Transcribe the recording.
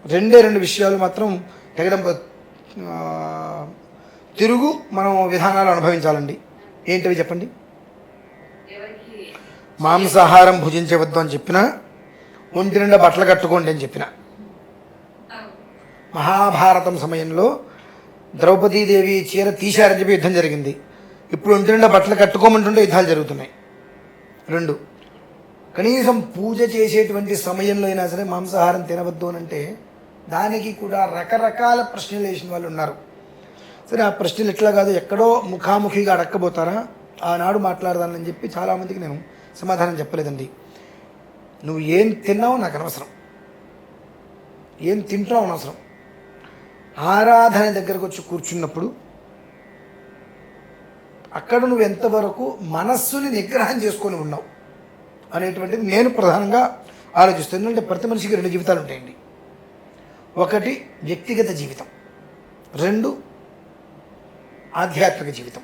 రెండే రెండు విషయాలు మాత్రం తెగడం తిరుగు మనం విధానాలు అనుభవించాలండి. ఏంటివి చెప్పండి? మాంసాహారం భుజించవద్దు అని చెప్పిన, ఒంటి నిండా బట్టలు కట్టుకోండి అని చెప్పిన. మహాభారతం సమయంలో ద్రౌపదీదేవి చీర తీశారని చెప్పి యుద్ధం జరిగింది. ఇప్పుడు ఒంటి నిండా బట్టలు కట్టుకోమంటుంటే యుద్ధాలు జరుగుతున్నాయి. రెండు, కనీసం పూజ చేసేటువంటి సమయంలో అయినా సరే మాంసాహారం తినవద్దు అని అంటే దానికి కూడా రకరకాల ప్రశ్నలు వేసిన వాళ్ళు ఉన్నారు. సరే, ఆ ప్రశ్నలు ఎట్లా కాదు, ఎక్కడో ముఖాముఖిగా అడక్కబోతారా, ఆనాడు మాట్లాడదానని చెప్పి చాలామందికి నేను సమాధానం చెప్పలేదండి. నువ్వు ఏం తిన్నావు నాకు అనవసరం, ఏం తింటున్నావు అనవసరం. ఆరాధన దగ్గరకు వచ్చి కూర్చున్నప్పుడు అక్కడ నువ్వు ఎంతవరకు మనస్సుని నిగ్రహం చేసుకొని ఉన్నావు అనేటువంటిది నేను ప్రధానంగా ఆలోచిస్తాను. ఎందుకంటే ప్రతి మనిషికి రెండు జీవితాలు ఉంటాయండి. ఒకటి వ్యక్తిగత జీవితం, రెండు ఆధ్యాత్మిక జీవితం.